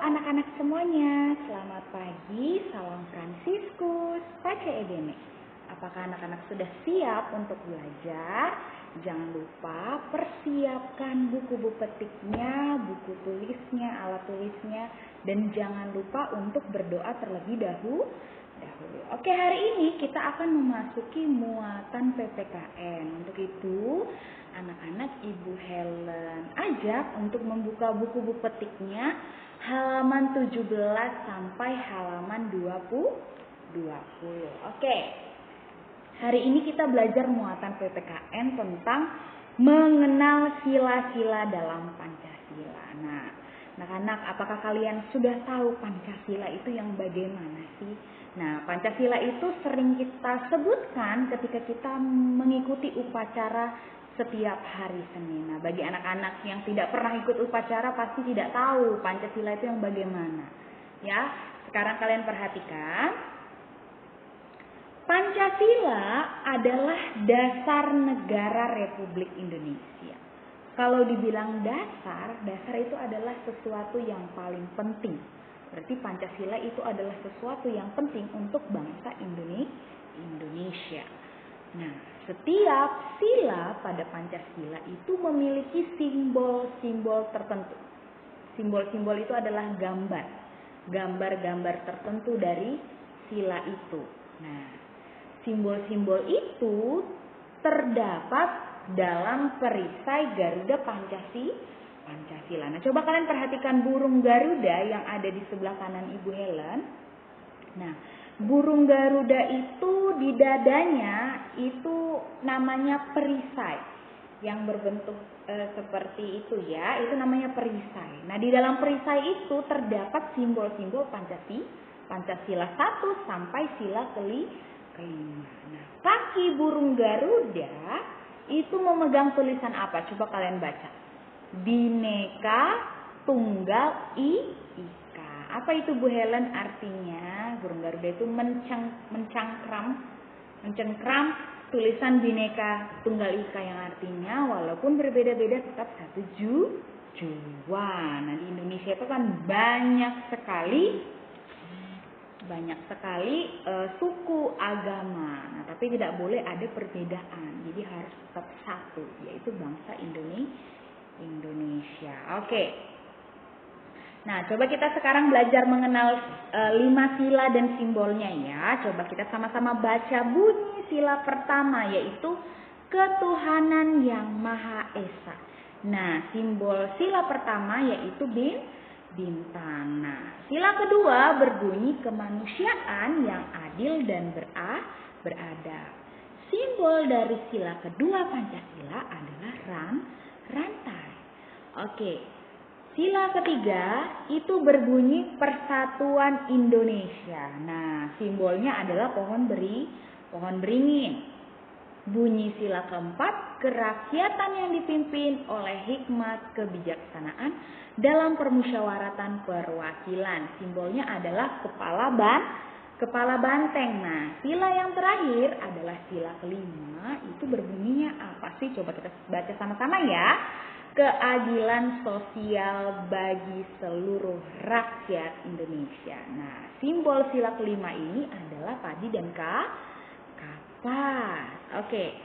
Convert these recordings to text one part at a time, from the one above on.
anak-anak semuanya, selamat pagi, salam Fransiskus, Pace Ebene. Apakah anak-anak sudah siap untuk belajar? Jangan lupa persiapkan buku-buku petiknya, buku tulisnya, alat tulisnya, dan jangan lupa untuk berdoa terlebih dahulu. Oke, hari ini kita akan memasuki muatan PPKN. Untuk itu, anak-anak Ibu Helen ajak untuk membuka buku-buku petiknya halaman 17 sampai halaman 20. Oke. Hari ini kita belajar muatan PPKN tentang mengenal sila-sila dalam Pancasila. Nah, anak-anak, apakah kalian sudah tahu Pancasila itu yang bagaimana sih? Nah, Pancasila itu sering kita sebutkan ketika kita mengikuti upacara setiap hari Senin. Nah, bagi anak-anak yang tidak pernah ikut upacara pasti tidak tahu Pancasila itu yang bagaimana. Ya, sekarang kalian perhatikan. Pancasila adalah dasar negara Republik Indonesia. Kalau dibilang dasar itu adalah sesuatu yang paling penting. Berarti Pancasila itu adalah sesuatu yang penting untuk bangsa Indonesia. Nah, setiap sila pada Pancasila itu memiliki simbol-simbol tertentu. Simbol-simbol itu adalah gambar-gambar tertentu dari sila itu. Nah, simbol-simbol itu terdapat dalam perisai Garuda Pancasila. Nah, coba kalian perhatikan burung Garuda yang ada di sebelah kanan Ibu Helen. Nah, burung Garuda itu di dadanya itu namanya perisai yang berbentuk seperti itu ya, itu namanya perisai. Nah, di dalam perisai itu terdapat simbol-simbol Pancasila 1 sampai sila kelima. Nah, kaki burung Garuda itu memegang tulisan apa? Coba kalian baca. Bhinneka Tunggal Ika. Apa itu Bu Helen artinya? Burung Garuda itu mencengkram tulisan Bhinneka Tunggal Ika yang artinya walaupun berbeda-beda tetap satu jua. Nah, di Indonesia itu kan banyak sekali suku agama. Nah, tapi tidak boleh ada perbedaan. Jadi harus tetap satu, yaitu bangsa Indonesia. Oke. Nah, coba kita sekarang belajar mengenal 5 sila dan simbolnya ya. Coba kita sama-sama baca bunyi sila pertama, yaitu ketuhanan yang Maha Esa. Nah, simbol sila pertama yaitu bintang. Nah, sila kedua berbunyi kemanusiaan yang adil dan beradab. Simbol dari sila kedua Pancasila adalah rantai. Oke. Sila ketiga itu berbunyi Persatuan Indonesia. Nah, simbolnya adalah pohon beringin. Bunyi sila keempat, kerakyatan yang dipimpin oleh hikmat kebijaksanaan dalam permusyawaratan perwakilan. Simbolnya adalah kepala banteng. Nah, sila yang terakhir adalah sila kelima. Itu berbunyinya apa sih? Coba kita baca sama-sama ya. Keadilan sosial bagi seluruh rakyat Indonesia. Nah, simbol sila kelima ini adalah padi dan kapas. Oke.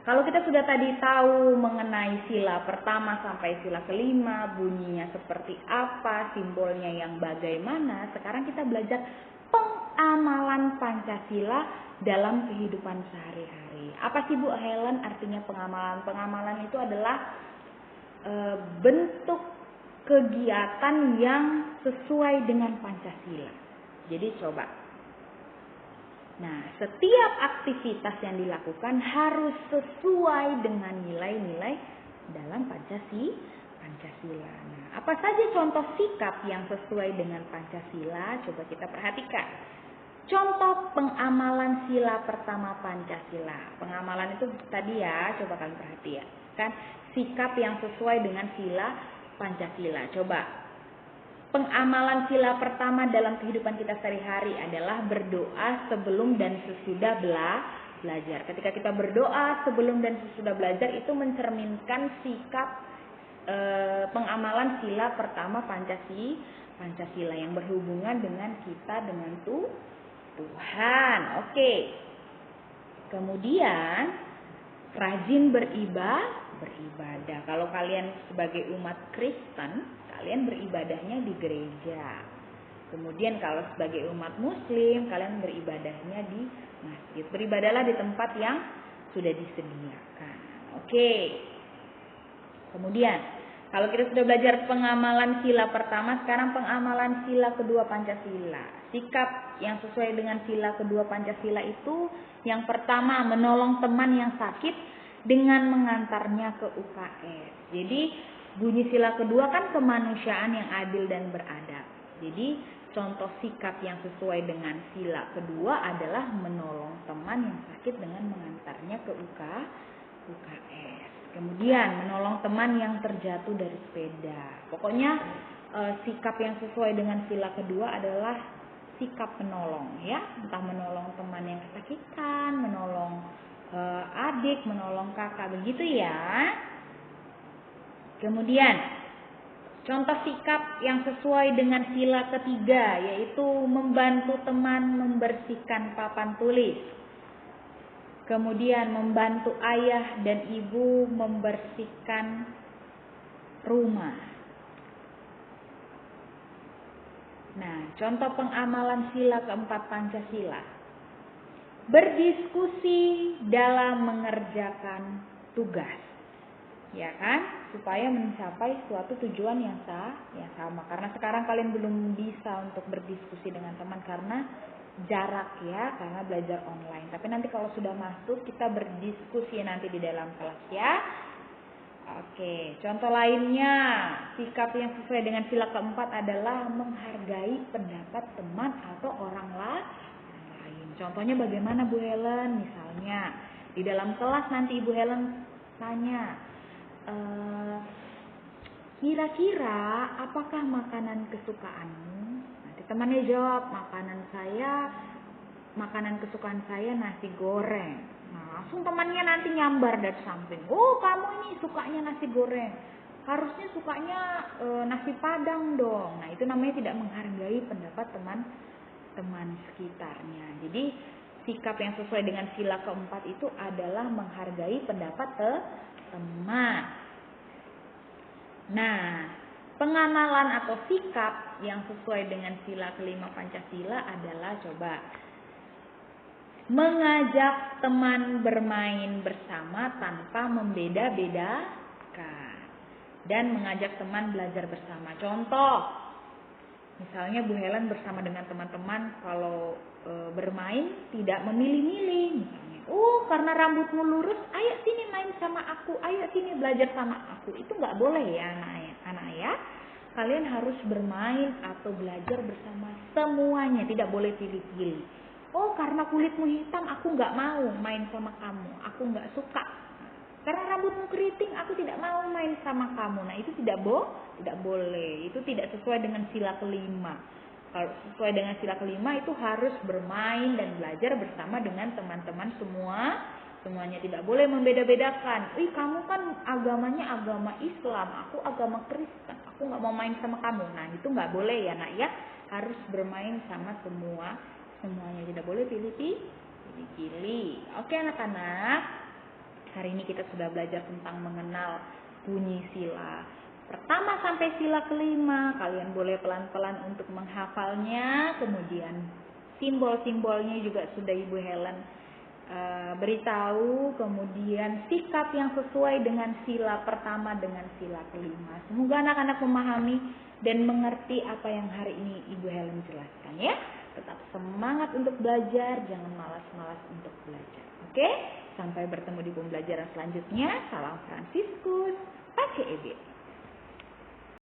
Kalau kita sudah tadi tahu mengenai sila pertama sampai sila kelima, bunyinya seperti apa, simbolnya yang bagaimana, sekarang kita belajar pengamalan Pancasila dalam kehidupan sehari-hari. Apa sih Bu Helen artinya pengamalan? Pengamalan itu adalah bentuk kegiatan yang sesuai dengan Pancasila. Jadi coba. Nah, setiap aktivitas yang dilakukan harus sesuai dengan nilai-nilai dalam Pancasila. Nah, apa saja contoh sikap yang sesuai dengan Pancasila? Coba kita perhatikan. Contoh pengamalan sila pertama Pancasila. Pengamalan itu tadi ya, coba kalian perhatikan. Kan sikap yang sesuai dengan sila Pancasila. Coba. Pengamalan sila pertama dalam kehidupan kita sehari-hari adalah berdoa sebelum dan sesudah belajar. Ketika kita berdoa sebelum dan sesudah belajar itu mencerminkan sikap pengamalan sila pertama Pancasila yang berhubungan dengan kita dengan Tuhan. Oke. Kemudian rajin beribadah. Kalau kalian sebagai umat Kristen, kalian beribadahnya di gereja. Kemudian kalau sebagai umat Muslim, kalian beribadahnya di masjid. Beribadahlah di tempat yang sudah disediakan. Oke. Kemudian, kalau kita sudah belajar pengamalan sila pertama, sekarang pengamalan sila kedua Pancasila. Sikap yang sesuai dengan sila kedua Pancasila itu, yang pertama menolong teman yang sakit dengan mengantarnya ke UKS. Jadi, bunyi sila kedua kan kemanusiaan yang adil dan beradab. Jadi, contoh sikap yang sesuai dengan sila kedua adalah menolong teman yang sakit dengan mengantarnya ke UKS. Kemudian menolong teman yang terjatuh dari sepeda. Pokoknya sikap yang sesuai dengan sila kedua adalah sikap menolong, ya. Entah menolong teman yang kesakitan, menolong adik, menolong kakak, begitu ya. Kemudian contoh sikap yang sesuai dengan sila ketiga yaitu membantu teman membersihkan papan tulis. Kemudian membantu ayah dan ibu membersihkan rumah. Nah, contoh pengamalan sila keempat Pancasila. Berdiskusi dalam mengerjakan tugas. Ya kan? Supaya mencapai suatu tujuan yang sama. Karena sekarang kalian belum bisa untuk berdiskusi dengan teman karena jarak ya, karena belajar online. Tapi nanti kalau sudah masuk kita berdiskusi nanti di dalam kelas ya. Oke, contoh lainnya sikap yang sesuai dengan sila keempat adalah menghargai pendapat teman atau orang lain. Contohnya bagaimana Bu Helen? Misalnya di dalam kelas nanti Ibu Helen tanya, kira-kira apakah makanan kesukaanmu? Temannya jawab, makanan kesukaan saya nasi goreng. Nah, langsung temannya nanti nyambar dari samping. Oh, kamu ini sukanya nasi goreng. Harusnya sukanya nasi padang dong. Nah, itu namanya tidak menghargai pendapat teman sekitarnya. Jadi, sikap yang sesuai dengan sila keempat itu adalah menghargai pendapat teman. Nah, pengamalan atau sikap yang sesuai dengan sila kelima Pancasila adalah coba mengajak teman bermain bersama tanpa membeda-bedakan dan mengajak teman belajar bersama. Contoh, misalnya Bu Helen bersama dengan teman-teman kalau bermain tidak memilih-milih. Misalnya, karena rambutmu lurus, ayo sini main sama aku, ayo sini belajar sama aku. Itu nggak boleh ya anak ya. Kalian harus bermain atau belajar bersama semuanya, tidak boleh pilih-pilih. Karena kulitmu hitam, aku nggak mau main sama kamu, aku nggak suka. Karena rambutmu keriting, aku tidak mau main sama kamu. Nah, itu tidak boleh. Itu tidak sesuai dengan sila kelima. Kalau sesuai dengan sila kelima itu harus bermain dan belajar bersama dengan teman-teman semuanya, tidak boleh membeda-bedakan. Kamu kan agamanya agama Islam, aku agama Kristen, aku nggak mau main sama kamu. Nah, itu nggak boleh ya nak ya. Harus bermain sama semuanya, tidak boleh pilih-pilih. Oke anak-anak, hari ini kita sudah belajar tentang mengenal bunyi sila pertama sampai sila kelima. Kalian boleh pelan-pelan untuk menghafalnya. Kemudian simbol-simbolnya juga sudah Ibu Helen beritahu. Kemudian sikap yang sesuai dengan sila pertama dengan sila kelima. Semoga anak-anak memahami dan mengerti apa yang hari ini Ibu Helen jelaskan ya. Tetap semangat untuk belajar, jangan malas-malas untuk belajar. Oke? Sampai bertemu di pembelajaran selanjutnya. Salam Fransiskus, Pace Ebe.